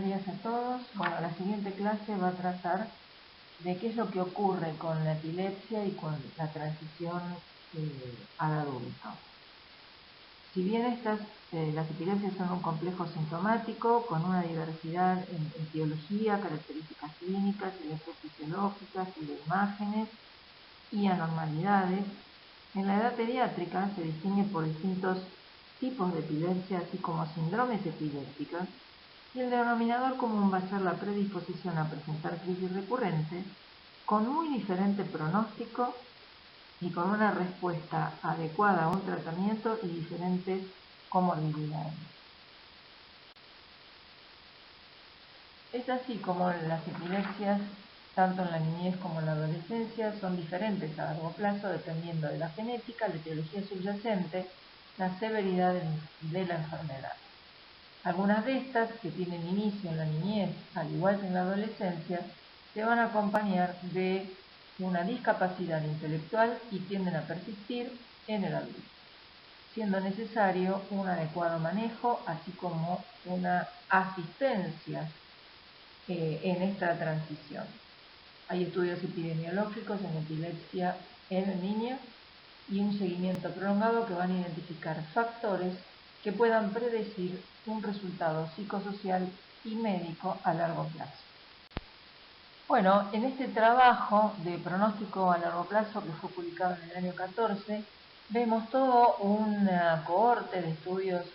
días a todos. Bueno, la siguiente clase va a tratar de qué es lo que ocurre con la epilepsia y con la transición al adulto. Si bien las epilepsias son un complejo sintomático con una diversidad en etiología, características clínicas, electrofisiológicas y de imágenes y anormalidades, en la edad pediátrica se distingue por distintos tipos de epilepsia, así como síndromes epilépticos, y el denominador común va a ser la predisposición a presentar crisis recurrentes con muy diferente pronóstico y con una respuesta adecuada a un tratamiento y diferentes comorbilidades. Es así como las epilepsias, tanto en la niñez como en la adolescencia, son diferentes a largo plazo dependiendo de la genética, la etiología subyacente, la severidad de la enfermedad. Algunas de estas, que tienen inicio en la niñez, al igual que en la adolescencia, se van a acompañar de una discapacidad intelectual y tienden a persistir en el adulto, siendo necesario un adecuado manejo, así como una asistencia en esta transición. Hay estudios epidemiológicos en epilepsia en niños y un seguimiento prolongado que van a identificar factores que puedan predecir un resultado psicosocial y médico a largo plazo. Bueno, en este trabajo de pronóstico a largo plazo que fue publicado en el año 14, vemos todo una cohorte de estudios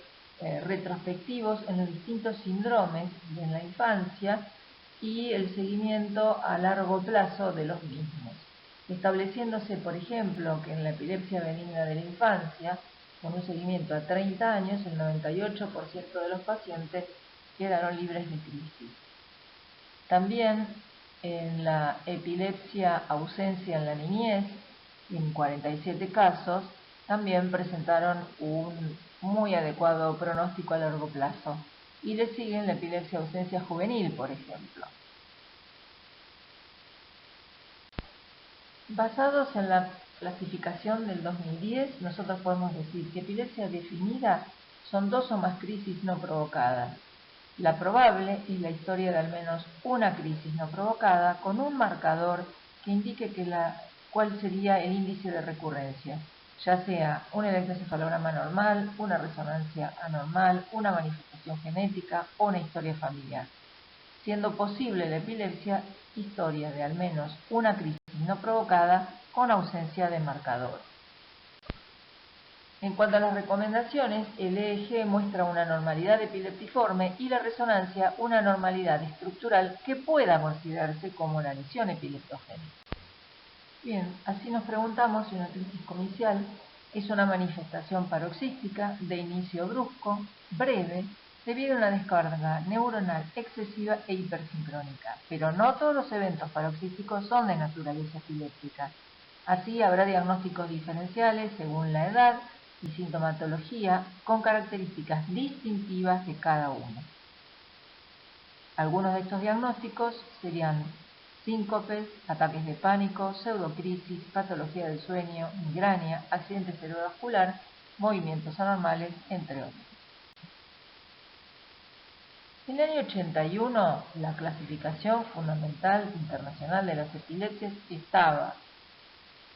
retrospectivos en los distintos síndromes en la infancia y el seguimiento a largo plazo de los mismos, estableciéndose, por ejemplo, que en la epilepsia benigna de la infancia, con un seguimiento a 30 años, el 98% de los pacientes quedaron libres de crisis. También en la epilepsia ausencia en la niñez, en 47 casos, también presentaron un muy adecuado pronóstico a largo plazo. Y le siguen la epilepsia ausencia juvenil, por ejemplo. Basados en la clasificación del 2010, nosotros podemos decir que epilepsia definida son 2 o más crisis no provocadas. La probable es la historia de al menos una crisis no provocada con un marcador que indique cuál sería el índice de recurrencia, ya sea un electroencefalograma normal, una resonancia anormal, una manifestación genética o una historia familiar, siendo posible la epilepsia historia de al menos una crisis no provocada con ausencia de marcador. En cuanto a las recomendaciones, el EEG muestra una normalidad epileptiforme y la resonancia una normalidad estructural que pueda considerarse como la lesión epileptogénica. Bien, así nos preguntamos si una crisis comicial es una manifestación paroxística de inicio brusco, breve, debido a una descarga neuronal excesiva e hipersincrónica, pero no todos los eventos paroxísticos son de naturaleza epiléptica. Así habrá diagnósticos diferenciales según la edad y sintomatología con características distintivas de cada uno. Algunos de estos diagnósticos serían síncopes, ataques de pánico, pseudocrisis, patología del sueño, migraña, accidente cerebrovascular, movimientos anormales, entre otros. En el año 81, la clasificación fundamental internacional de las epilepsias estaba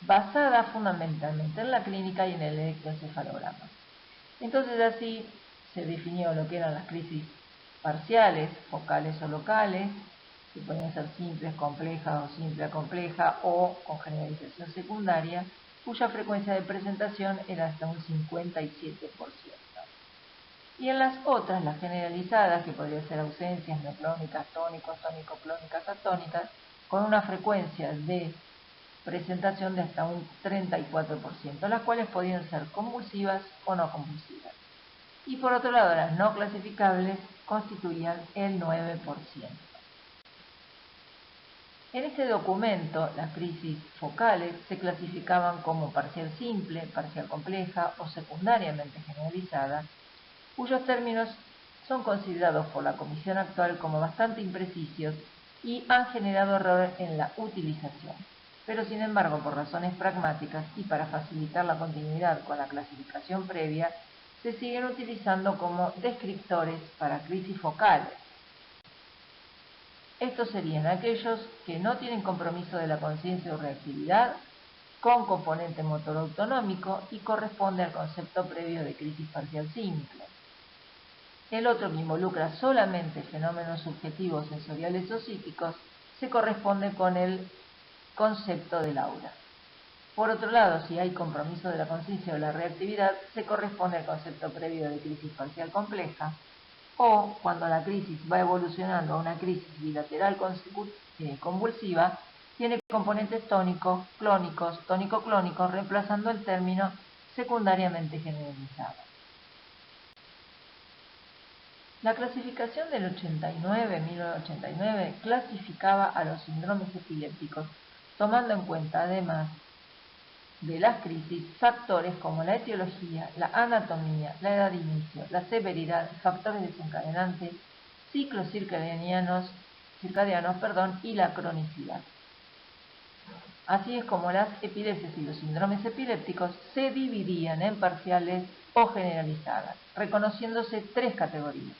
basada fundamentalmente en la clínica y en el electroencefalograma. Entonces así se definió lo que eran las crisis parciales, focales o locales, que pueden ser simples, complejas o simple a compleja o con generalización secundaria, cuya frecuencia de presentación era hasta un 57%. Y en las otras, las generalizadas, que podrían ser ausencias neoclónicas, tónicos, tónico-clónicas, atónicas, con una frecuencia de presentación de hasta un 34%, las cuales podían ser convulsivas o no convulsivas. Y por otro lado, las no clasificables constituían el 9%. En este documento, las crisis focales se clasificaban como parcial simple, parcial compleja o secundariamente generalizada, cuyos términos son considerados por la comisión actual como bastante imprecisos y han generado error en la utilización. Pero sin embargo, por razones pragmáticas y para facilitar la continuidad con la clasificación previa, se siguen utilizando como descriptores para crisis focales. Estos serían aquellos que no tienen compromiso de la conciencia o reactividad, con componente motor autonómico y corresponde al concepto previo de crisis parcial simple. El otro, que involucra solamente fenómenos subjetivos sensoriales o psíquicos, se corresponde con el concepto del aura. Por otro lado, si hay compromiso de la conciencia o la reactividad, se corresponde al concepto previo de crisis parcial compleja, o cuando la crisis va evolucionando a una crisis bilateral convulsiva, tiene componentes tónicos, clónicos, tónico-clónicos, reemplazando el término secundariamente generalizado. La clasificación del 1989 clasificaba a los síndromes epilépticos, tomando en cuenta además de las crisis factores como la etiología, la anatomía, la edad de inicio, la severidad, factores desencadenantes, ciclos circadianos, y la cronicidad. Así es como las epilepsias y los síndromes epilépticos se dividían en parciales o generalizadas, reconociéndose tres categorías: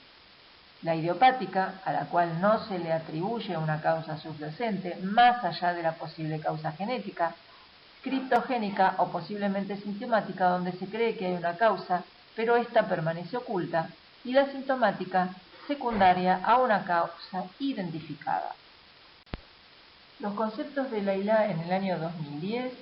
la idiopática, a la cual no se le atribuye una causa subyacente más allá de la posible causa genética; criptogénica o posiblemente sintomática, donde se cree que hay una causa, pero ésta permanece oculta; y la sintomática, secundaria a una causa identificada. Los conceptos de Layla en el año 2010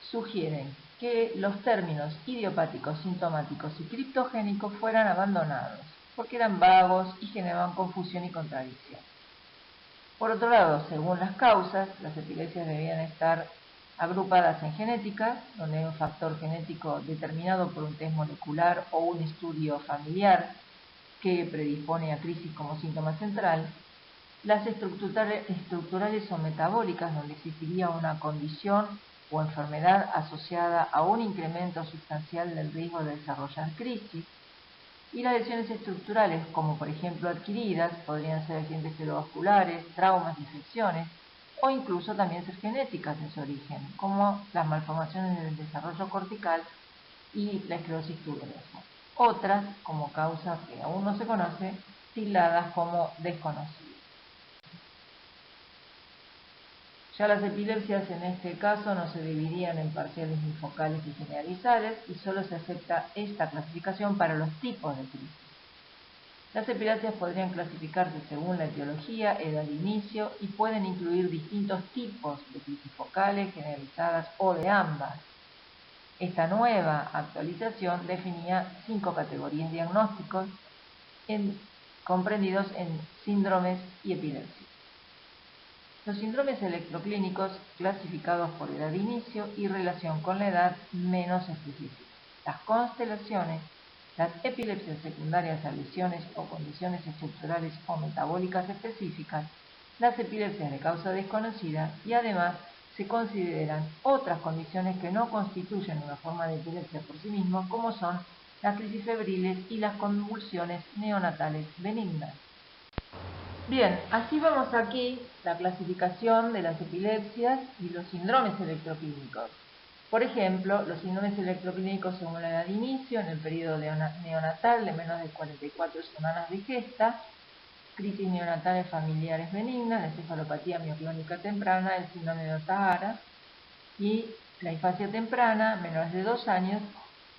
sugieren que los términos idiopáticos, sintomáticos y criptogénicos fueran abandonados, porque eran vagos y generaban confusión y contradicción. Por otro lado, según las causas, las epilepsias debían estar agrupadas en genéticas, donde hay un factor genético determinado por un test molecular o un estudio familiar que predispone a crisis como síntoma central; las estructurales o metabólicas, donde existiría una condición o enfermedad asociada a un incremento sustancial del riesgo de desarrollar crisis; y las lesiones estructurales, como por ejemplo adquiridas, podrían ser accidentes cerebrovasculares, traumas, infecciones, o incluso también ser genéticas en su origen, como las malformaciones del desarrollo cortical y la esclerosis tuberosa. Otras, como causas que aún no se conocen, tildadas como desconocidas. Ya las epilepsias en este caso no se dividían en parciales ni focales y generalizadas, y solo se acepta esta clasificación para los tipos de crisis. Las epilepsias podrían clasificarse según la etiología, edad de inicio, y pueden incluir distintos tipos de crisis focales, generalizadas o de ambas. Esta nueva actualización definía 5 categorías diagnósticos comprendidos en síndromes y epilepsias. Los síndromes electroclínicos, clasificados por edad de inicio y relación con la edad menos específica. Las constelaciones, las epilepsias secundarias a lesiones o condiciones estructurales o metabólicas específicas, las epilepsias de causa desconocida, y además se consideran otras condiciones que no constituyen una forma de epilepsia por sí mismos, como son las crisis febriles y las convulsiones neonatales benignas. Bien, así vemos aquí la clasificación de las epilepsias y los síndromes electroclínicos. Por ejemplo, los síndromes electroclínicos según la edad de inicio, en el periodo neonatal de menos de 44 semanas de gesta, crisis neonatales familiares benignas, la encefalopatía mioclónica temprana, el síndrome de Ohtahara; y la infancia temprana, menores de 2 años,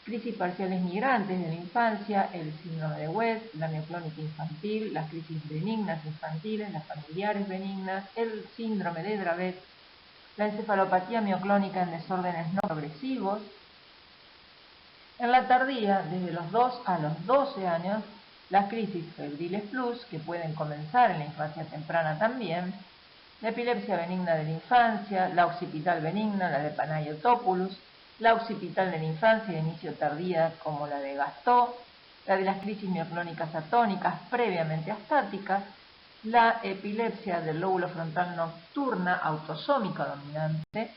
crisis parciales migrantes de la infancia, el síndrome de West, la mioclónica infantil, las crisis benignas infantiles, las familiares benignas, el síndrome de Dravet, la encefalopatía mioclónica en desórdenes no progresivos. En la tardía, desde los 2 a los 12 años, las crisis febriles plus, que pueden comenzar en la infancia temprana también, la epilepsia benigna de la infancia, la occipital benigna, la de Panayotopoulos, la occipital de la infancia de inicio tardía como la de Gastaut, la de las crisis mioclónicas atónicas previamente astáticas, la epilepsia del lóbulo frontal nocturna autosómica dominante,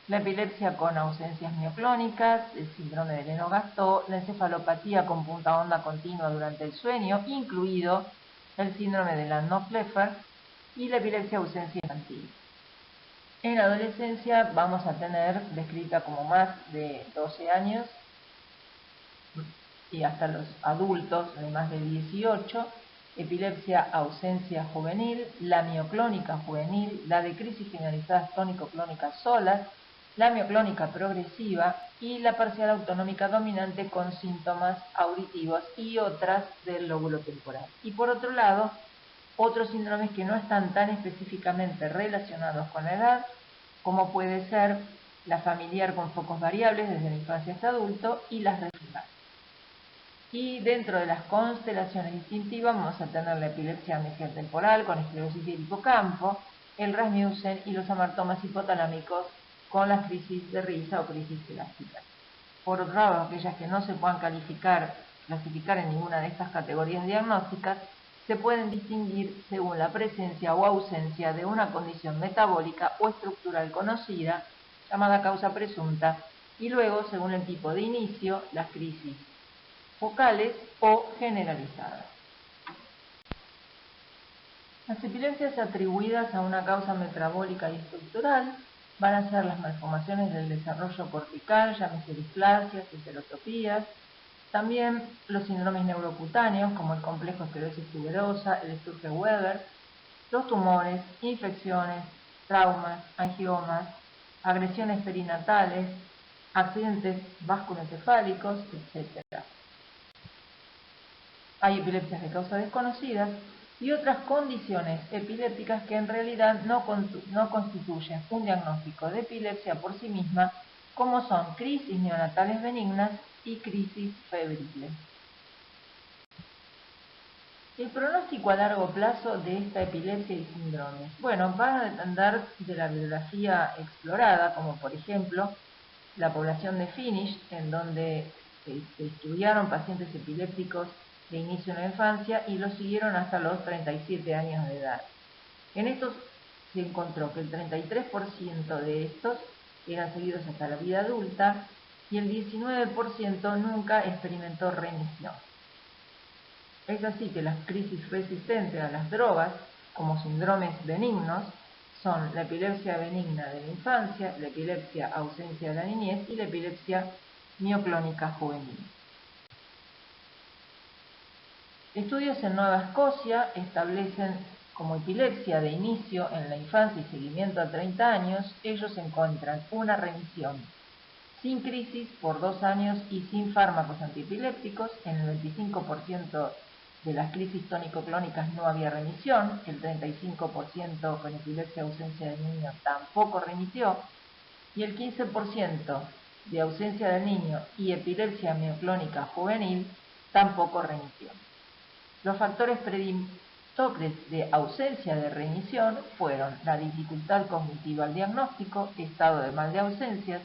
la epilepsia con ausencias mioclónicas, el síndrome de Lennox-Gastaut, la encefalopatía con punta onda continua durante el sueño, incluido el síndrome de Landau-Kleffner, y la epilepsia ausencia infantil. En la adolescencia vamos a tener descrita como más de 12 años y hasta los adultos de más de 18 epilepsia ausencia juvenil, la mioclónica juvenil, la de crisis generalizadas tónico-clónicas solas, la mioclónica progresiva y la parcial autonómica dominante con síntomas auditivos y otras del lóbulo temporal. Y por otro lado, otros síndromes que no están tan específicamente relacionados con la edad, como puede ser la familiar con focos variables desde la infancia hasta adulto y las residuales. Y dentro de las constelaciones distintivas vamos a tener la epilepsia amnesia temporal con esclerosis del hipocampo, el Rasmussen y los amartomas hipotalámicos con las crisis de risa o crisis elásticas. Por otro lado, aquellas que no se puedan clasificar en ninguna de estas categorías diagnósticas, se pueden distinguir según la presencia o ausencia de una condición metabólica o estructural conocida, llamada causa presunta, y luego, según el tipo de inicio, las crisis focales o generalizadas. Las epilepsias atribuidas a una causa metabólica y estructural van a ser las malformaciones del desarrollo cortical, llámese displasias, heterotopías, también los síndromes neurocutáneos como el complejo esclerosis tuberosa, el Sturge-Weber, los tumores, infecciones, traumas, angiomas, agresiones perinatales, accidentes vasculoencefálicos, etc. Hay epilepsias de causa desconocidas y otras condiciones epilépticas que en realidad no constituyen un diagnóstico de epilepsia por sí misma, como son crisis neonatales benignas y crisis febriles. El pronóstico a largo plazo de esta epilepsia y síndromes, bueno, va a depender de la bibliografía explorada, como por ejemplo la población de Finnish, en donde se estudiaron pacientes epilépticos de inicio en la infancia y los siguieron hasta los 37 años de edad. En estos se encontró que el 33% de estos eran seguidos hasta la vida adulta y el 19% nunca experimentó remisión. Es así que las crisis resistentes a las drogas, como síndromes benignos, son la epilepsia benigna de la infancia, la epilepsia ausencia de la niñez y la epilepsia mioclónica juvenil. Estudios en Nueva Escocia establecen como epilepsia de inicio en la infancia y seguimiento a 30 años, ellos encuentran una remisión sin crisis por 2 años y sin fármacos antiepilépticos. En el 25% de las crisis tónico-clónicas no había remisión, el 35% con epilepsia ausencia del niño tampoco remitió, y el 15% de ausencia del niño y epilepsia mioclónica juvenil tampoco remitió. Los factores predictores de ausencia de remisión fueron la dificultad cognitiva al diagnóstico, estado de mal de ausencias,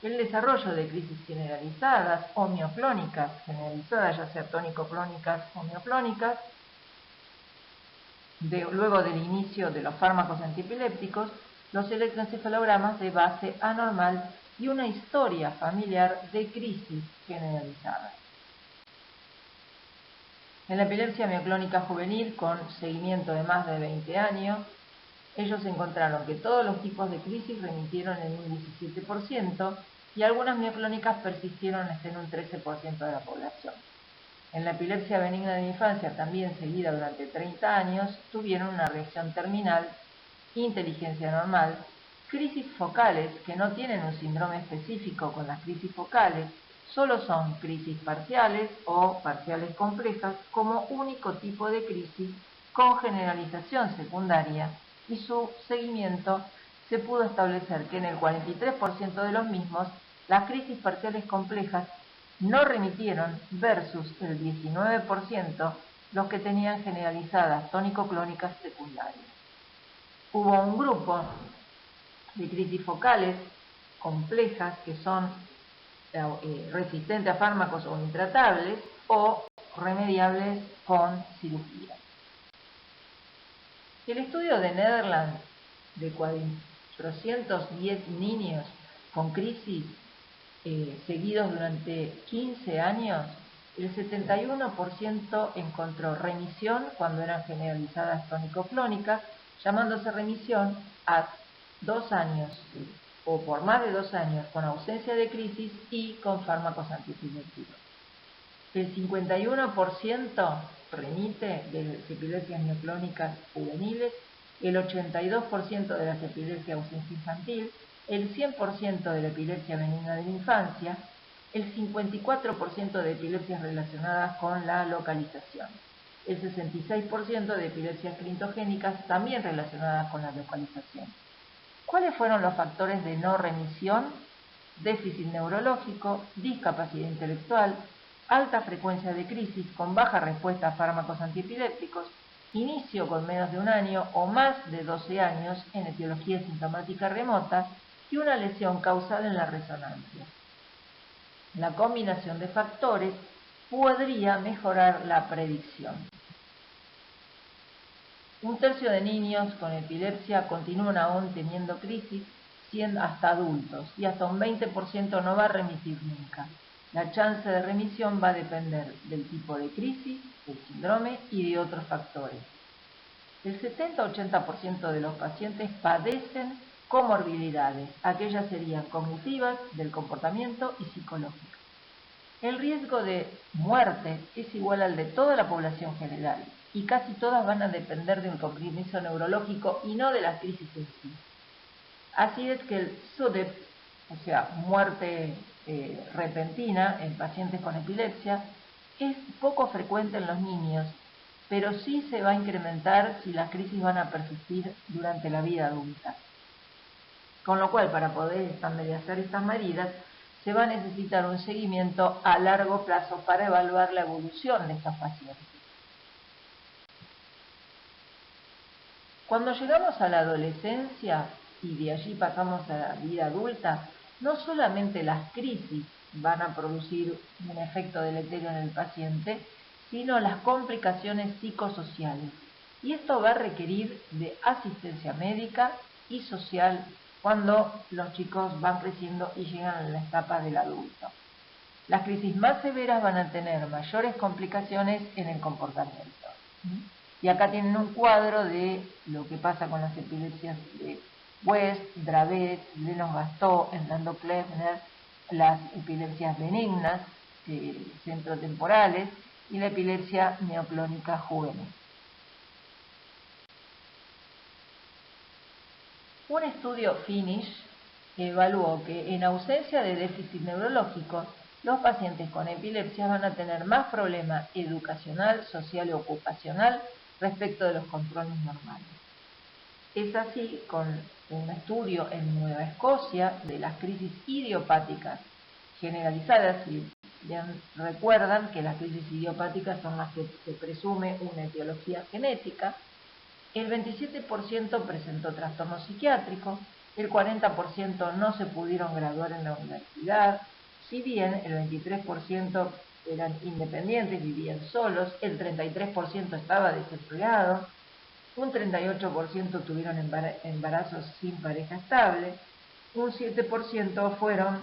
el desarrollo de crisis generalizadas o mioclónicas generalizadas, ya sea tónico-clónicas o mioclónicas, luego del inicio de los fármacos antiepilépticos, los electroencefalogramas de base anormal y una historia familiar de crisis generalizada. En la epilepsia mioclónica juvenil con seguimiento de más de 20 años, ellos encontraron que todos los tipos de crisis remitieron en un 17% y algunas mioclónicas persistieron hasta en un 13% de la población. En la epilepsia benigna de la infancia, también seguida durante 30 años, tuvieron una reacción terminal, inteligencia normal, crisis focales que no tienen un síndrome específico con las crisis focales, solo son crisis parciales o parciales complejas como único tipo de crisis con generalización secundaria, y su seguimiento se pudo establecer que en el 43% de los mismos las crisis parciales complejas no remitieron versus el 19% los que tenían generalizadas tónico-clónicas secundarias. Hubo un grupo de crisis focales complejas que son resistentes a fármacos o intratables o remediables con cirugía. El estudio de Netherlands de 410 niños con crisis seguidos durante 15 años, el 71% encontró remisión cuando eran generalizadas tónico-clónicas, llamándose remisión a 2 años o por más de 2 años con ausencia de crisis y con fármacos antiepilépticos. El 51% remite de las epilepsias neoclónicas juveniles, el 82% de las epilepsias ausencia infantil, el 100% de la epilepsia benigna de la infancia, el 54% de epilepsias relacionadas con la localización, el 66% de epilepsias clintogénicas también relacionadas con la localización. ¿Cuáles fueron los factores de no remisión? Déficit neurológico, discapacidad intelectual, alta frecuencia de crisis con baja respuesta a fármacos antiepilépticos, inicio con menos de un año o más de 12 años en etiología sintomática remota y una lesión causal en la resonancia. La combinación de factores podría mejorar la predicción. Un tercio de niños con epilepsia continúan aún teniendo crisis siendo hasta adultos y hasta un 20% no va a remitir nunca. La chance de remisión va a depender del tipo de crisis, del síndrome y de otros factores. El 70-80% de los pacientes padecen comorbilidades, aquellas serían cognitivas, del comportamiento y psicológicas. El riesgo de muerte es igual al de toda la población general y casi todas van a depender de un compromiso neurológico y no de la crisis en sí. Así es que el SUDEP, o sea, muerte repentina en pacientes con epilepsia, es poco frecuente en los niños, pero sí se va a incrementar si las crisis van a persistir durante la vida adulta. Con lo cual, para poder estandarizar estas medidas, se va a necesitar un seguimiento a largo plazo para evaluar la evolución de estos pacientes. Cuando llegamos a la adolescencia y de allí pasamos a la vida adulta, no solamente las crisis van a producir un efecto deleterio en el paciente, sino las complicaciones psicosociales. Y esto va a requerir de asistencia médica y social cuando los chicos van creciendo y llegan a la etapa del adulto. Las crisis más severas van a tener mayores complicaciones en el comportamiento. Y acá tienen un cuadro de lo que pasa con las epilepsias de West, Dravet, Lennox-Gastaut, Hernando-Kleffner, las epilepsias benignas, centrotemporales, y la epilepsia neoclónica juvenil. Un estudio Finnish evaluó que en ausencia de déficit neurológico, los pacientes con epilepsia van a tener más problema educacional, social y ocupacional respecto de los controles normales. Es así con un estudio en Nueva Escocia de las crisis idiopáticas generalizadas, y bien recuerdan que las crisis idiopáticas son las que se presume una etiología genética. El 27% presentó trastorno psiquiátrico, el 40% no se pudieron graduar en la universidad, si bien el 23% eran independientes, vivían solos, el 33% estaba desempleado, un 38% tuvieron embarazos sin pareja estable, un 7% fueron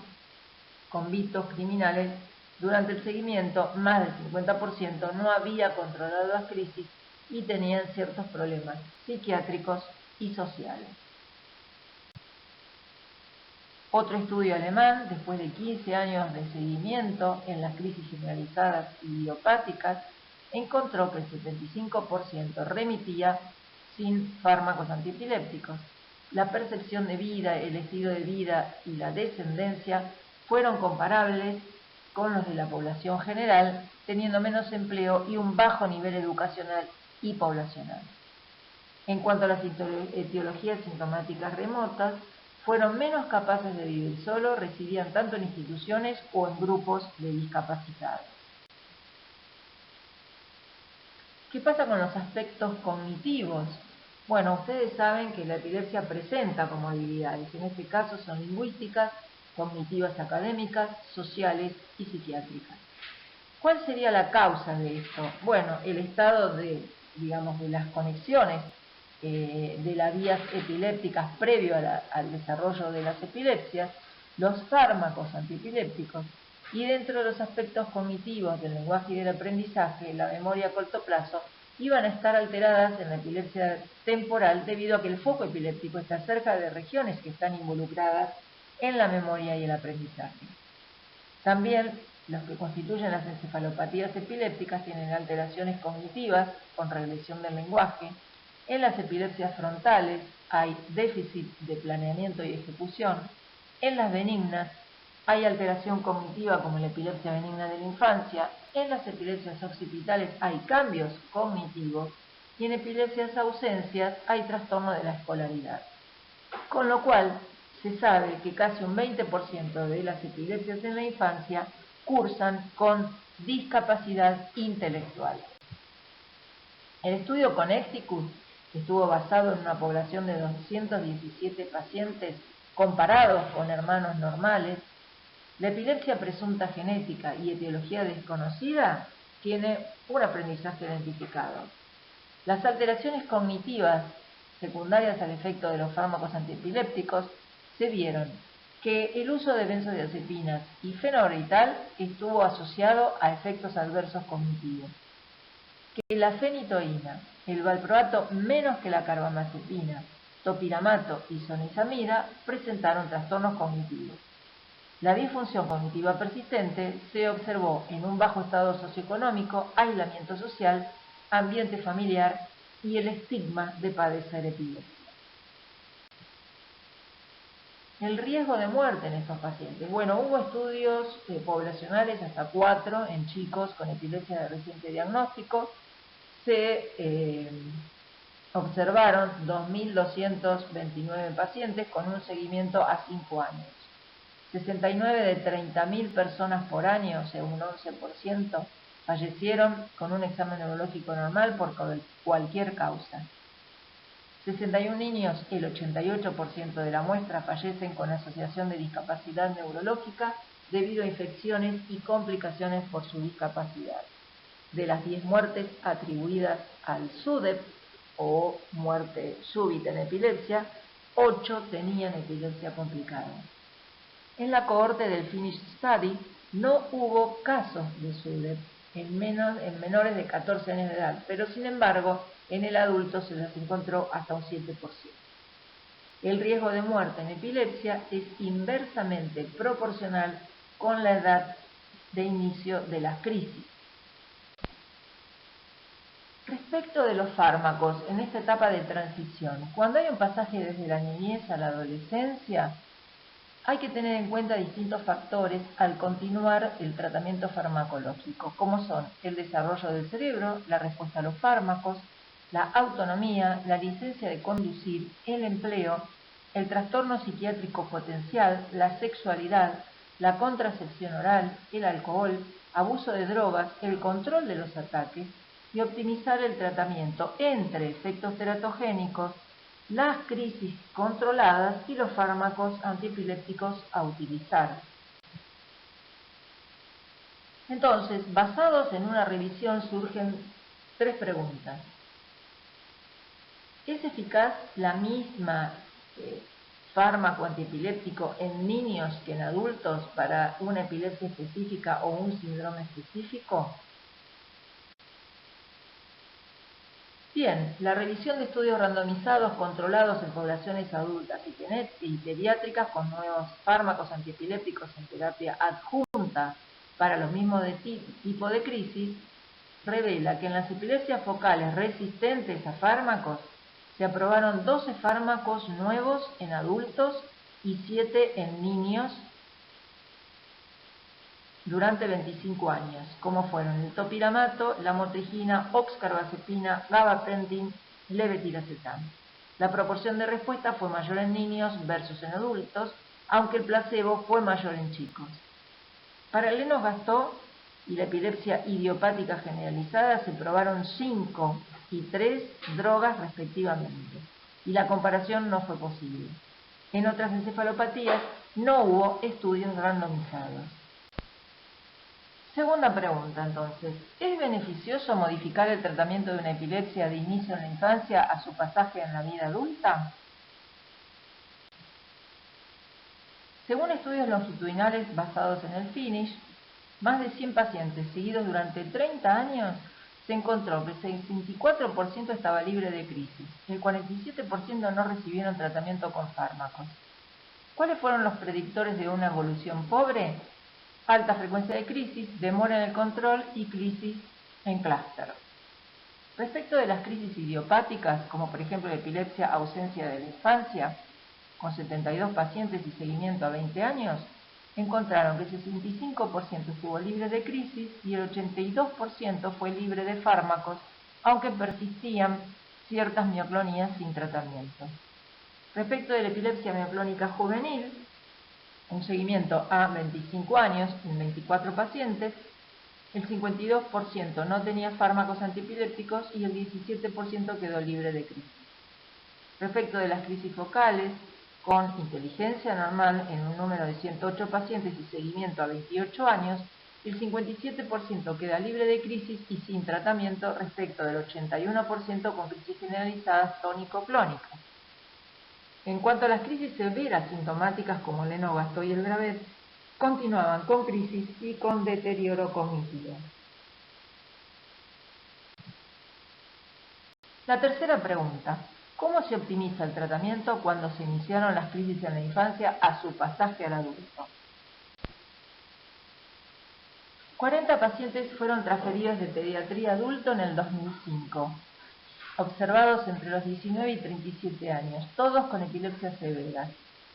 convictos criminales. Durante el seguimiento, más del 50% no había controlado las crisis y tenían ciertos problemas psiquiátricos y sociales. Otro estudio alemán, después de 15 años de seguimiento en las crisis generalizadas idiopáticas, encontró que el 75% remitía sin fármacos antiepilépticos. La percepción de vida, el estilo de vida y la descendencia fueron comparables con los de la población general, teniendo menos empleo y un bajo nivel educacional y poblacional. En cuanto a las etiologías sintomáticas remotas, fueron menos capaces de vivir solos, residían tanto en instituciones o en grupos de discapacitados. ¿Qué pasa con los aspectos cognitivos? Bueno, ustedes saben que la epilepsia presenta comorbilidades, en este caso son lingüísticas, cognitivas académicas, sociales y psiquiátricas. ¿Cuál sería la causa de esto? Bueno, el estado de las conexiones de las vías epilépticas previo al desarrollo de las epilepsias, los fármacos antiepilépticos y dentro de los aspectos cognitivos del lenguaje y del aprendizaje, la memoria a corto plazo, iban a estar alteradas en la epilepsia temporal debido a que el foco epiléptico está cerca de regiones que están involucradas en la memoria y el aprendizaje. También los que constituyen las encefalopatías epilépticas tienen alteraciones cognitivas con regresión del lenguaje. En las epilepsias frontales hay déficit de planeamiento y ejecución. En las benignas hay alteración cognitiva como la epilepsia benigna de la infancia. En las epilepsias occipitales hay cambios cognitivos y en epilepsias ausencias hay trastorno de la escolaridad. Con lo cual, se sabe que casi un 20% de las epilepsias en la infancia cursan con discapacidad intelectual. El estudio Connecticut, que estuvo basado en una población de 217 pacientes comparados con hermanos normales, la epilepsia presunta genética y etiología desconocida tiene un aprendizaje identificado. Las alteraciones cognitivas secundarias al efecto de los fármacos antiepilépticos se vieron que el uso de benzodiazepinas y fenobarbital estuvo asociado a efectos adversos cognitivos, que la fenitoína, el valproato menos que la carbamazepina, topiramato y sonizamida presentaron trastornos cognitivos. La disfunción cognitiva persistente se observó en un bajo estado socioeconómico, aislamiento social, ambiente familiar y el estigma de padecer epilepsia. El riesgo de muerte en estos pacientes. Bueno, hubo estudios poblacionales, hasta 4, en chicos con epilepsia de reciente diagnóstico. Se observaron 2.229 pacientes con un seguimiento a 5 años. 69 de 30.000 personas por año, o sea, un 11%, fallecieron con un examen neurológico normal por cualquier causa. 61 niños, el 88% de la muestra, fallecen con asociación de discapacidad neurológica debido a infecciones y complicaciones por su discapacidad. De las 10 muertes atribuidas al SUDEP, o muerte súbita en epilepsia, 8 tenían epilepsia complicada. En la cohorte del Finnish Study no hubo casos de SUDEP en menores de 14 años de edad, pero sin embargo en el adulto se les encontró hasta un 7%. El riesgo de muerte en epilepsia es inversamente proporcional con la edad de inicio de la crisis. Respecto de los fármacos en esta etapa de transición, cuando hay un pasaje desde la niñez a la adolescencia, hay que tener en cuenta distintos factores al continuar el tratamiento farmacológico, como son el desarrollo del cerebro, la respuesta a los fármacos, la autonomía, la licencia de conducir, el empleo, el trastorno psiquiátrico potencial, la sexualidad, la contracepción oral, el alcohol, abuso de drogas, el control de los ataques y optimizar el tratamiento entre efectos teratogénicos, las crisis controladas y los fármacos antiepilépticos a utilizar. Entonces, basados en una revisión surgen 3 preguntas. ¿Es eficaz la misma fármaco antiepiléptico en niños que en adultos para una epilepsia específica o un síndrome específico? Bien, la revisión de estudios randomizados controlados en poblaciones adultas y pediátricas con nuevos fármacos antiepilépticos en terapia adjunta para los mismos tipos de crisis revela que en las epilepsias focales resistentes a fármacos se aprobaron 12 fármacos nuevos en adultos y 7 en niños durante 25 años, como fueron el topiramato, la motrigina, oxcarbazepina, gabapentin, levetiracetam. La proporción de respuesta fue mayor en niños versus en adultos, aunque el placebo fue mayor en chicos. Para el Lennox-Gastaut y la epilepsia idiopática generalizada se probaron 5 y 3 drogas respectivamente, y la comparación no fue posible. En otras encefalopatías no hubo estudios randomizados. Segunda pregunta, entonces, ¿es beneficioso modificar el tratamiento de una epilepsia de inicio en la infancia a su pasaje en la vida adulta? Según estudios longitudinales basados en el Finnish, más de 100 pacientes seguidos durante 30 años se encontró que el 64% estaba libre de crisis, el 47% no recibieron tratamiento con fármacos. ¿Cuáles fueron los predictores de una evolución pobre? alta frecuencia de crisis, demora en el control y crisis en clúster. Respecto de las crisis idiopáticas, como por ejemplo la epilepsia ausencia de la infancia, con 72 pacientes y seguimiento a 20 años, encontraron que el 65% estuvo libre de crisis y el 82% fue libre de fármacos, aunque persistían ciertas mioclonías sin tratamiento. Respecto de la epilepsia mioclónica juvenil, un seguimiento a 25 años en 24 pacientes, el 52% no tenía fármacos antiepilépticos y el 17% quedó libre de crisis. Respecto de las crisis focales, con inteligencia normal en un número de 108 pacientes y seguimiento a 28 años, el 57% queda libre de crisis y sin tratamiento respecto del 81% con crisis generalizadas tónico-clónicas. En cuanto a las crisis severas sintomáticas como el Lennox-Gastaut y el Dravet, continuaban con crisis y con deterioro cognitivo. La tercera pregunta: ¿cómo se optimiza el tratamiento cuando se iniciaron las crisis en la infancia a su pasaje al adulto? 40 pacientes fueron transferidos de pediatría adulto en el 2005, observados entre los 19 y 37 años, todos con epilepsia severa,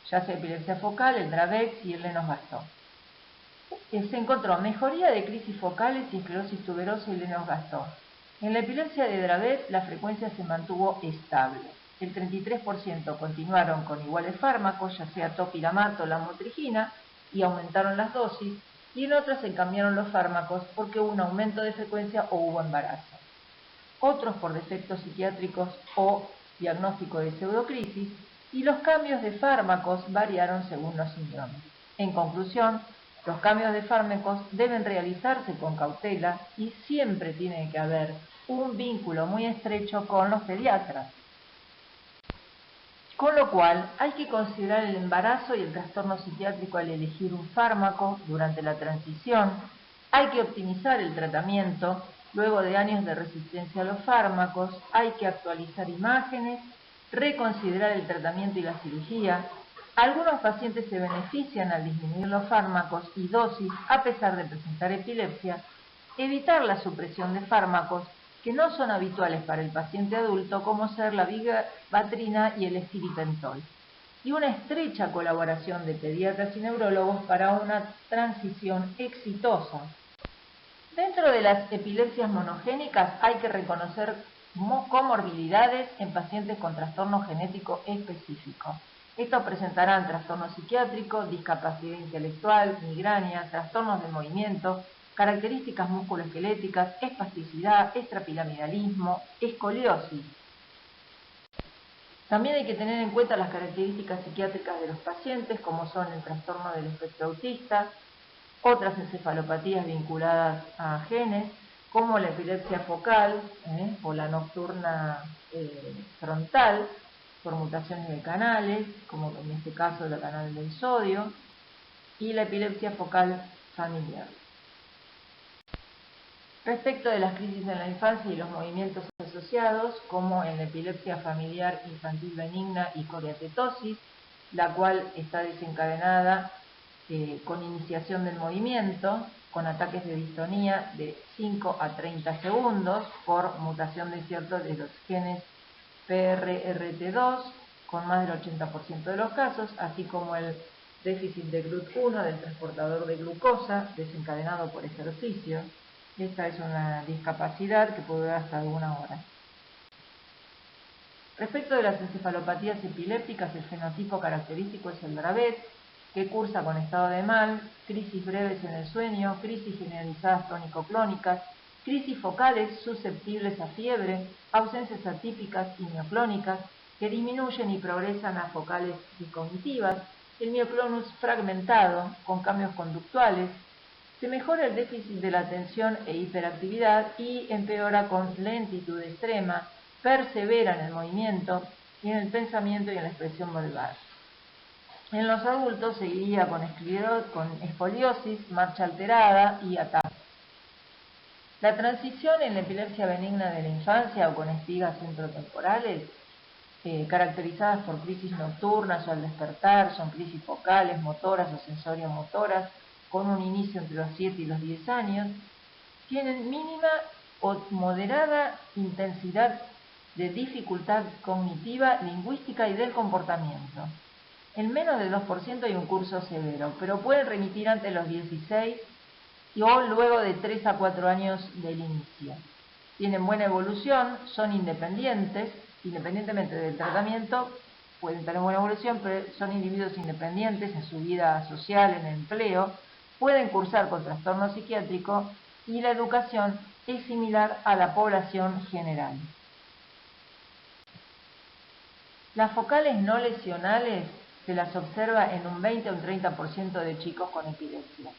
ya sea epilepsia focal, el Dravet y el Lennox-Gastaut. Se encontró mejoría de crisis focales y esclerosis tuberosa y Lennox-Gastaut. En la epilepsia de Dravet la frecuencia se mantuvo estable. El 33% continuaron con iguales fármacos, ya sea topiramato o lamotrigina, y aumentaron las dosis, y en otras se cambiaron los fármacos porque hubo un aumento de frecuencia o hubo embarazo. Otros por defectos psiquiátricos o diagnóstico de pseudocrisis, y los cambios de fármacos variaron según los síndromes. En conclusión, los cambios de fármacos deben realizarse con cautela y siempre tiene que haber un vínculo muy estrecho con los pediatras. Con lo cual, hay que considerar el embarazo y el trastorno psiquiátrico al elegir un fármaco durante la transición. Hay que optimizar el tratamiento luego de años de resistencia a los fármacos. Hay que actualizar imágenes, reconsiderar el tratamiento y la cirugía. Algunos pacientes se benefician al disminuir los fármacos y dosis a pesar de presentar epilepsia. Evitar la supresión de fármacos que no son habituales para el paciente adulto, como ser la vigabatrina y el estiripentol, y una estrecha colaboración de pediatras y neurólogos para una transición exitosa. Dentro de las epilepsias monogénicas hay que reconocer comorbilidades en pacientes con trastorno genético específico. Estos presentarán trastorno psiquiátrico, discapacidad intelectual, migraña, trastornos de movimiento, características musculoesqueléticas, espasticidad, extrapiramidalismo, escoliosis. También hay que tener en cuenta las características psiquiátricas de los pacientes, como son el trastorno del espectro autista, otras encefalopatías vinculadas a genes, como la epilepsia focal o la nocturna frontal, por mutaciones de canales, como en este caso el canal del sodio, y la epilepsia focal familiar. Respecto de las crisis en la infancia y los movimientos asociados, como en la epilepsia familiar infantil benigna y coriatetosis, la cual está desencadenada con iniciación del movimiento, con ataques de distonía de 5 a 30 segundos por mutación de ciertos de los genes PRRT2, con más del 80% de los casos, así como el déficit de GLUT1 del transportador de glucosa desencadenado por ejercicio. Esta es una discapacidad que puede durar hasta alguna hora. Respecto de las encefalopatías epilépticas, el fenotipo característico es el Dravet, que cursa con estado de mal, crisis breves en el sueño, crisis generalizadas tónico-clónicas, crisis focales susceptibles a fiebre, ausencias atípicas y mioclónicas, que disminuyen y progresan a focales discognitivas, el mioclonus fragmentado, con cambios conductuales, se mejora el déficit de la atención e hiperactividad y empeora con lentitud extrema, persevera en el movimiento y en el pensamiento y en la expresión verbal. En los adultos se guía con escoliosis, marcha alterada y ataque. La transición en la epilepsia benigna de la infancia o con espigas centrotemporales, caracterizadas por crisis nocturnas o al despertar, son crisis focales, motoras o sensorio-motoras, con un inicio entre los 7 y los 10 años, tienen mínima o moderada intensidad de dificultad cognitiva, lingüística y del comportamiento. En menos del 2% hay un curso severo, pero pueden remitir antes de los 16 o luego de 3 a 4 años del inicio. Tienen buena evolución, son independientes, independientemente del tratamiento, pueden tener buena evolución, pero son individuos independientes en su vida social, en el empleo, pueden cursar con trastorno psiquiátrico y la educación es similar a la población general. Las focales no lesionales se las observa en un 20 o un 30% de chicos con epilepsia.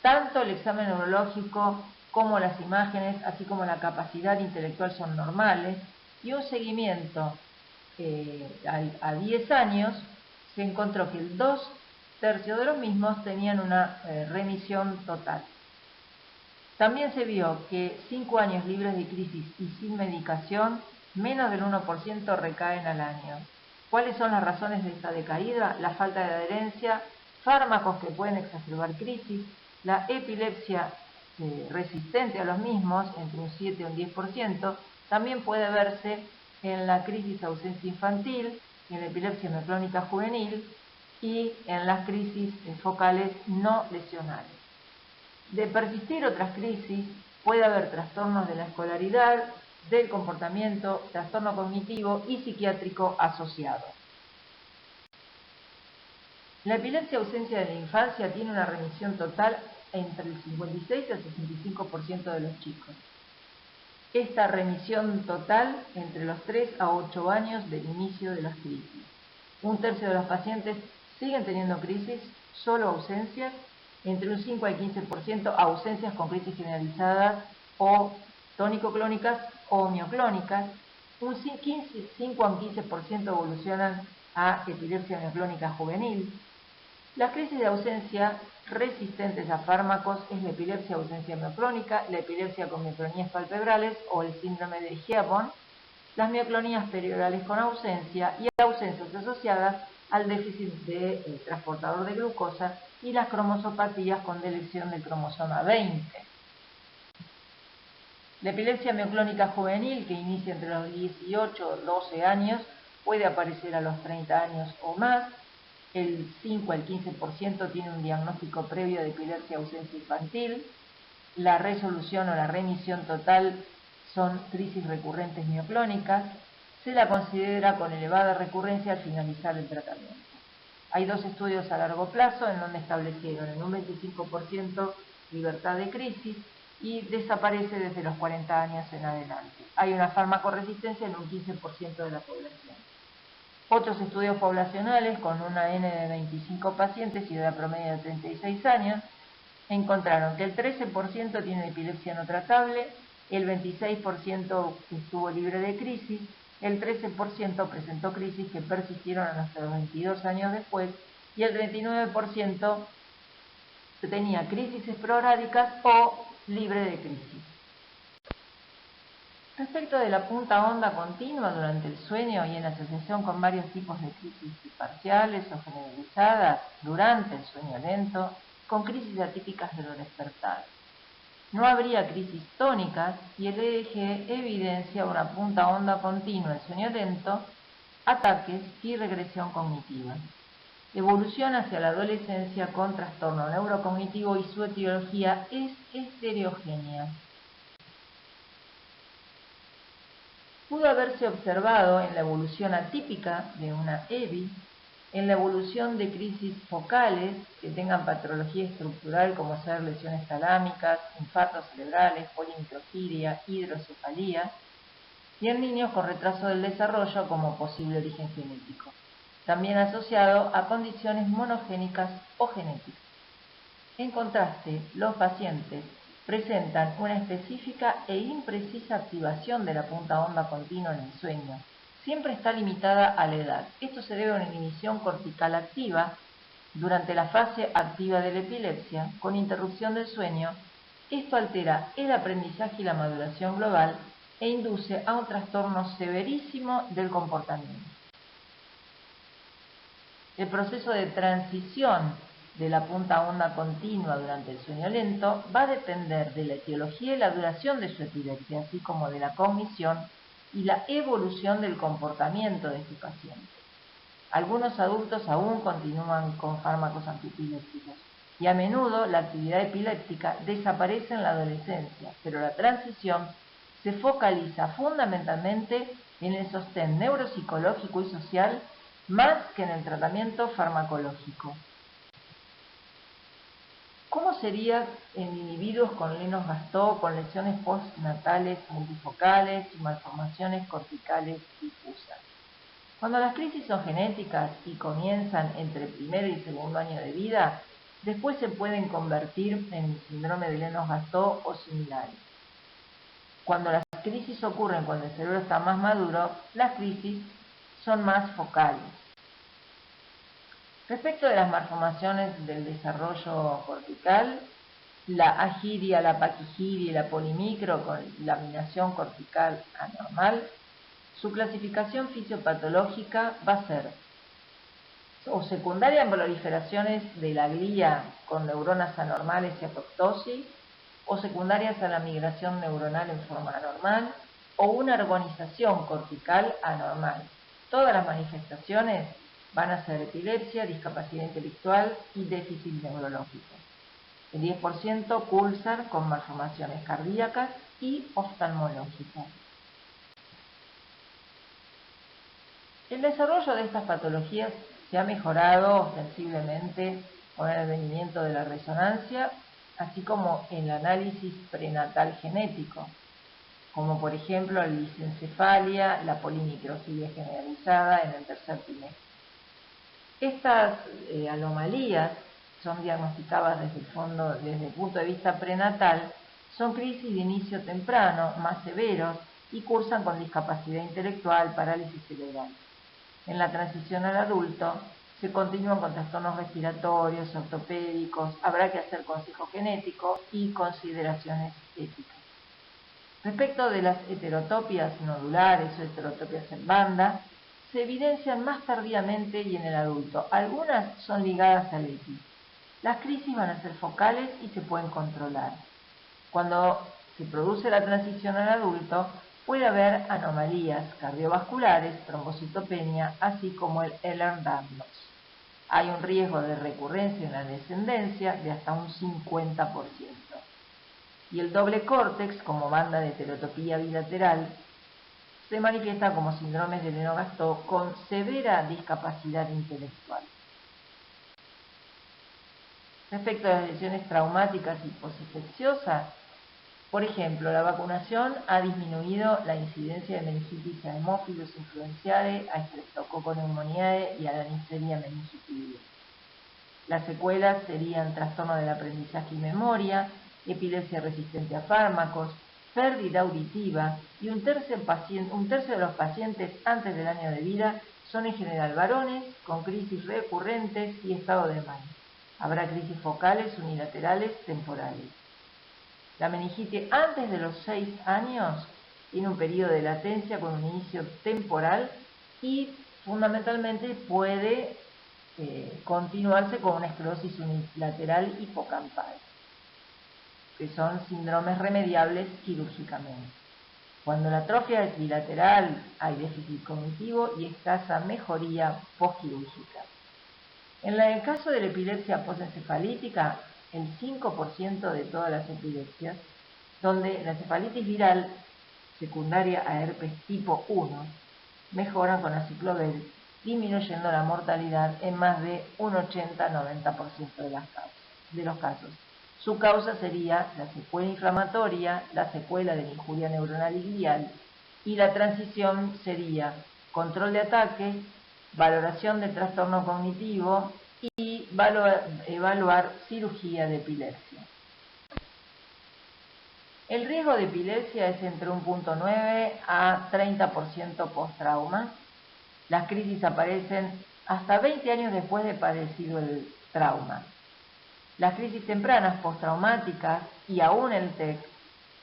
Tanto el examen neurológico como las imágenes, así como la capacidad intelectual son normales, y un seguimiento a 10 años se encontró que 2/3 de los mismos tenían una remisión total. También se vio que 5 años libres de crisis y sin medicación, menos del 1% recaen al año. ¿Cuáles son las razones de esta decaída? La falta de adherencia, fármacos que pueden exacerbar crisis, la epilepsia resistente a los mismos, entre un 7 y un 10%, también puede verse en la crisis ausencia infantil, en la epilepsia mioclónica juvenil y en las crisis focales no lesionales. De persistir otras crisis, puede haber trastornos de la escolaridad, del comportamiento, trastorno cognitivo y psiquiátrico asociado. La epilepsia ausencia de la infancia tiene una remisión total entre el 56 y el 65% de los chicos. Esta remisión total entre los 3 a 8 años del inicio de las crisis. 1/3 de los pacientes siguen teniendo crisis, solo ausencias, entre un 5 al 15% ausencias con crisis generalizadas o tónico-clónicas o mioclónicas, un 5 a un 15% evolucionan a epilepsia mioclónica juvenil. Las crisis de ausencia resistentes a fármacos es la epilepsia ausencia mioclónica, la epilepsia con mioclonías palpebrales o el síndrome de Gibbon, las mioclonías periorales con ausencia y ausencias asociadas al déficit de transportador de glucosa y las cromosopatías con deleción del cromosoma 20. La epilepsia mioclónica juvenil, que inicia entre los 18 y 12 años, puede aparecer a los 30 años o más. El 5 al 15% tiene un diagnóstico previo de epilepsia ausencia infantil. La resolución o la remisión total son crisis recurrentes mioclónicas. Se la considera con elevada recurrencia al finalizar el tratamiento. Hay 2 estudios a largo plazo en donde establecieron en un 25% libertad de crisis y desaparece desde los 40 años en adelante. Hay una farmacoresistencia en un 15% de la población. Otros estudios poblacionales con una N de 25 pacientes y edad promedio de 36 años encontraron que el 13% tiene epilepsia no tratable, el 26% estuvo libre de crisis, el 13% presentó crisis que persistieron hasta los 22 años después y el 39% tenía crisis esporádicas o libre de crisis. Respecto de la punta onda continua durante el sueño y en asociación con varios tipos de crisis parciales o generalizadas durante el sueño lento, con crisis atípicas de lo despertar. No habría crisis tónicas y el EEG evidencia una punta onda continua en sueño lento, ataques y regresión cognitiva. Evolución hacia la adolescencia con trastorno neurocognitivo y su etiología es heterogénea. Pudo haberse observado en la evolución atípica de una EBI, en la evolución de crisis focales que tengan patología estructural como ser lesiones talámicas, infartos cerebrales, polimicrogiria, hidrocefalía, y en niños con retraso del desarrollo como posible origen genético, también asociado a condiciones monogénicas o genéticas. En contraste, los pacientes presentan una específica e imprecisa activación de la punta onda continua en el sueño. Siempre está limitada a la edad. Esto se debe a una inhibición cortical activa durante la fase activa de la epilepsia, con interrupción del sueño. Esto altera el aprendizaje y la maduración global e induce a un trastorno severísimo del comportamiento. El proceso de transición de la punta onda continua durante el sueño lento va a depender de la etiología y la duración de su epilepsia, así como de la cognición y la evolución del comportamiento de este paciente. Algunos adultos aún continúan con fármacos antiepilépticos y a menudo la actividad epiléptica desaparece en la adolescencia, pero la transición se focaliza fundamentalmente en el sostén neuropsicológico y social más que en el tratamiento farmacológico. ¿Cómo sería en individuos con Lennox-Gastaut, con lesiones postnatales multifocales y malformaciones corticales difusas? Cuando las crisis son genéticas y comienzan entre el primer y el segundo año de vida, después se pueden convertir en síndrome de Lennox-Gastaut o similares. Cuando las crisis ocurren cuando el cerebro está más maduro, las crisis son más focales. Respecto de las malformaciones del desarrollo cortical, la agiria, la paquigiria y la polimicro con laminación cortical anormal, su clasificación fisiopatológica va a ser o secundaria en proliferaciones de la glía con neuronas anormales y apoptosis, o secundarias a la migración neuronal en forma anormal, o una organización cortical anormal. Todas las manifestaciones van a ser epilepsia, discapacidad intelectual y déficit neurológico. El 10% Coulsar con malformaciones cardíacas y oftalmológicas. El desarrollo de estas patologías se ha mejorado ostensiblemente con el advenimiento de la resonancia, así como el análisis prenatal genético, como por ejemplo la lisencefalia, la polimicrocelia generalizada en el tercer trimestre. Estas anomalías son diagnosticadas desde el punto de vista prenatal, son crisis de inicio temprano, más severos, y cursan con discapacidad intelectual, parálisis cerebral. En la transición al adulto, se continúan con trastornos respiratorios, ortopédicos, habrá que hacer consejo genético y consideraciones éticas. Respecto de las heterotopias nodulares o heterotopias en banda, se evidencian más tardíamente y en el adulto. Algunas son ligadas al EPI. Las crisis van a ser focales y se pueden controlar. Cuando se produce la transición al adulto, puede haber anomalías cardiovasculares, trombocitopenia, así como el Ehlers-Danlos. Hay un riesgo de recurrencia en la descendencia de hasta un 50%. Y el doble córtex, como banda de heterotopía bilateral, se manifiesta como síndromes de Lennox-Gastaut con severa discapacidad intelectual. Respecto a las lesiones traumáticas y posinfecciosas, por ejemplo, la vacunación ha disminuido la incidencia de meningitis a Haemophilus influenzae, a Streptococcus pneumoniae y a la Neisseria meningitidea. Las secuelas serían trastorno del aprendizaje y memoria, epilepsia resistente a fármacos, pérdida auditiva, y un tercio de los pacientes antes del año de vida son en general varones con crisis recurrentes y estado de mal. Habrá crisis focales, unilaterales, temporales. La meningitis antes de los 6 años tiene un periodo de latencia con un inicio temporal y fundamentalmente puede continuarse con una esclerosis unilateral hipocampal, que son síndromes remediables quirúrgicamente. Cuando la atrofia es bilateral, hay déficit cognitivo y escasa mejoría postquirúrgica. En el caso de la epilepsia postencefalítica, el 5% de todas las epilepsias, donde la encefalitis viral secundaria a herpes tipo 1 mejora con aciclovir, disminuyendo la mortalidad en más de un 80-90% de los casos. Su causa sería la secuela inflamatoria, la secuela de la injuria neuronal y glial, y la transición sería control de ataque, valoración del trastorno cognitivo y evaluar cirugía de epilepsia. El riesgo de epilepsia es entre 1.9 a 30% post-trauma. Las crisis aparecen hasta 20 años después de padecido el trauma. Las crisis tempranas postraumáticas y aún el TEC,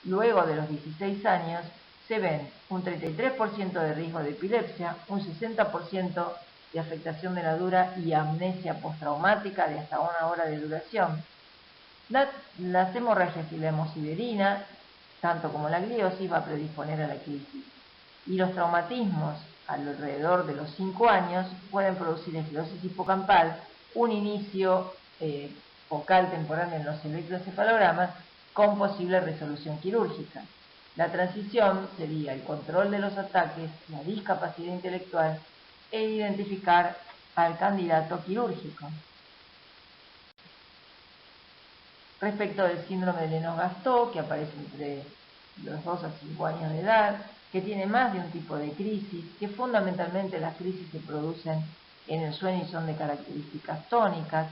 luego de los 16 años, se ven un 33% de riesgo de epilepsia, un 60% de afectación de la dura y amnesia postraumática de hasta 1 hora de duración. Las hemorragias y la hemosiderina, tanto como la gliosis, va a predisponer a la crisis. Y los traumatismos alrededor de los 5 años pueden producir esclerosis hipocampal, un inicio focal temporal en los electroencefalogramas con posible resolución quirúrgica. La transición sería el control de los ataques, la discapacidad intelectual e identificar al candidato quirúrgico. Respecto del síndrome de Lennox-Gastaut, que aparece entre los 2 a 5 años de edad, que tiene más de un tipo de crisis, que fundamentalmente las crisis se producen en el sueño y son de características tónicas,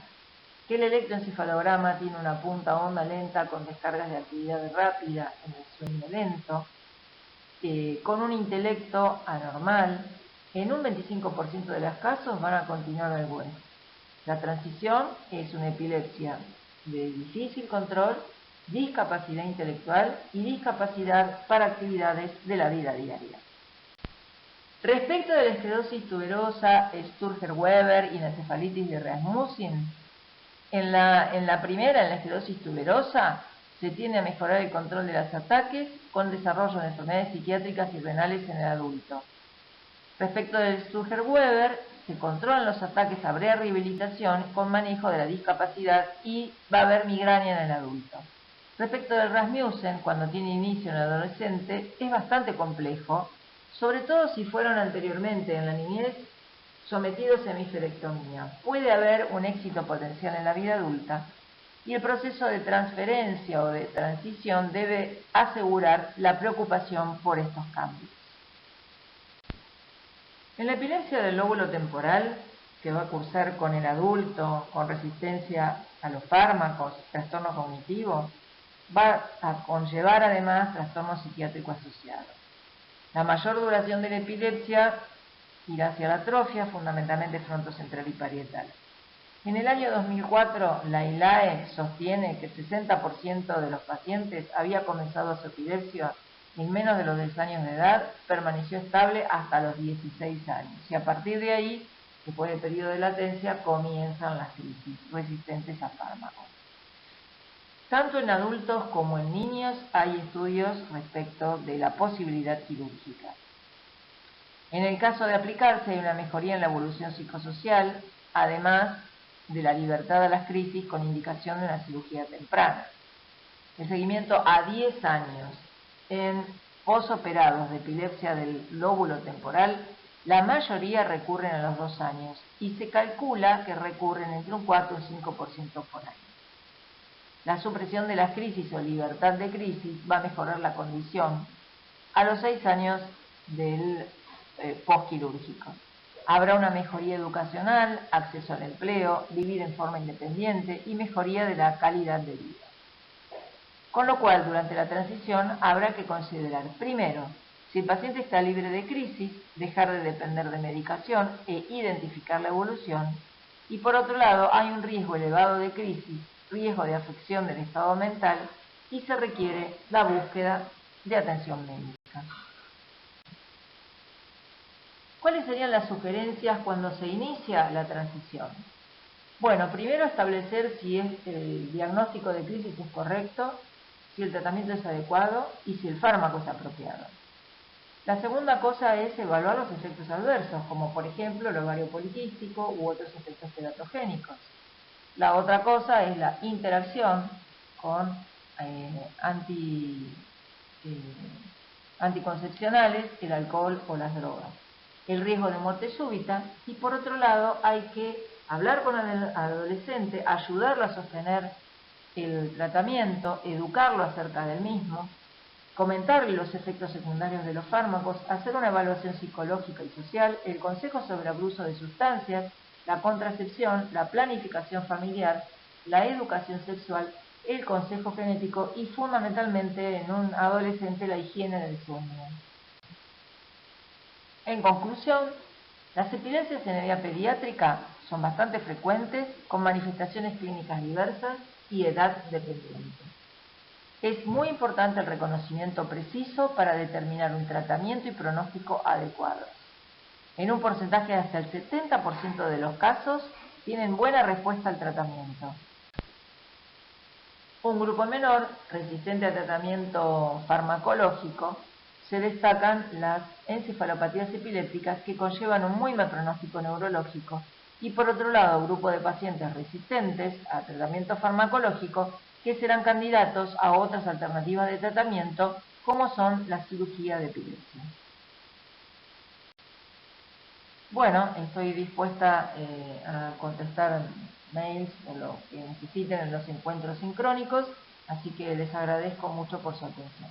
que el electroencefalograma tiene una punta onda lenta con descargas de actividad rápida en el sueño lento, con un intelecto anormal. En un 25% de los casos van a continuar al bueno. La transición es una epilepsia de difícil control, discapacidad intelectual y discapacidad para actividades de la vida diaria. Respecto de la esclerosis tuberosa, Sturger-Weber y la encefalitis de Rasmussen, en la primera, en la esclerosis tuberosa, se tiende a mejorar el control de los ataques con desarrollo de enfermedades psiquiátricas y renales en el adulto. Respecto del Sturger-Weber, se controlan los ataques, habrá rehabilitación con manejo de la discapacidad y va a haber migraña en el adulto. Respecto del Rasmussen, cuando tiene inicio en el adolescente, es bastante complejo, sobre todo si fueron anteriormente en la niñez sometidos a hemiferectomía. Puede haber un éxito potencial en la vida adulta y el proceso de transferencia o de transición debe asegurar la preocupación por estos cambios. En la epilepsia del lóbulo temporal, que va a cursar con el adulto con resistencia a los fármacos, trastorno cognitivo, va a conllevar además trastorno psiquiátrico asociado. La mayor duración de la epilepsia irá hacia la atrofia, fundamentalmente frontocentral y parietal. En el año 2004, la ILAE sostiene que el 60% de los pacientes había comenzado su epilepsia en menos de los 10 años de edad, permaneció estable hasta los 16 años. Y a partir de ahí, después del periodo de latencia, comienzan las crisis resistentes a fármacos. Tanto en adultos como en niños hay estudios respecto de la posibilidad quirúrgica. En el caso de aplicarse hay una mejoría en la evolución psicosocial, además de la libertad a las crisis con indicación de una cirugía temprana. El seguimiento a 10 años en posoperados de epilepsia del lóbulo temporal, la mayoría recurren a los 2 años y se calcula que recurren entre un 4 y un 5% por año. La supresión de las crisis o libertad de crisis va a mejorar la condición a los 6 años del postquirúrgico. Habrá una mejoría educacional, acceso al empleo, vivir en forma independiente y mejoría de la calidad de vida. Con lo cual, durante la transición habrá que considerar, primero, si el paciente está libre de crisis, dejar de depender de medicación e identificar la evolución. Y por otro lado, hay un riesgo elevado de crisis, riesgo de afección del estado mental y se requiere la búsqueda de atención médica. ¿Cuáles serían las sugerencias cuando se inicia la transición? Bueno, primero establecer si el diagnóstico de crisis es correcto, si el tratamiento es adecuado y si el fármaco es apropiado. La segunda cosa es evaluar los efectos adversos, como por ejemplo el ovario poliquístico u otros efectos teratogénicos. La otra cosa es la interacción con anticoncepcionales, el alcohol o las drogas. El riesgo de muerte súbita y por otro lado hay que hablar con el adolescente, ayudarlo a sostener el tratamiento, educarlo acerca del mismo, comentarle los efectos secundarios de los fármacos, hacer una evaluación psicológica y social, el consejo sobre abuso de sustancias, la contracepción, la planificación familiar, la educación sexual, el consejo genético y fundamentalmente en un adolescente la higiene del sueño. En conclusión, las epilepsias en la vía pediátrica son bastante frecuentes, con manifestaciones clínicas diversas y edad dependiente. Es muy importante el reconocimiento preciso para determinar un tratamiento y pronóstico adecuados. En un porcentaje de hasta el 70% de los casos tienen buena respuesta al tratamiento. Un grupo menor, resistente al tratamiento farmacológico, se destacan las encefalopatías epilépticas que conllevan un muy mal pronóstico neurológico y por otro lado grupo de pacientes resistentes a tratamiento farmacológico que serán candidatos a otras alternativas de tratamiento como son la cirugía de epilepsia. Bueno, estoy dispuesta a contestar mails o lo que necesiten en los encuentros sincrónicos, así que les agradezco mucho por su atención.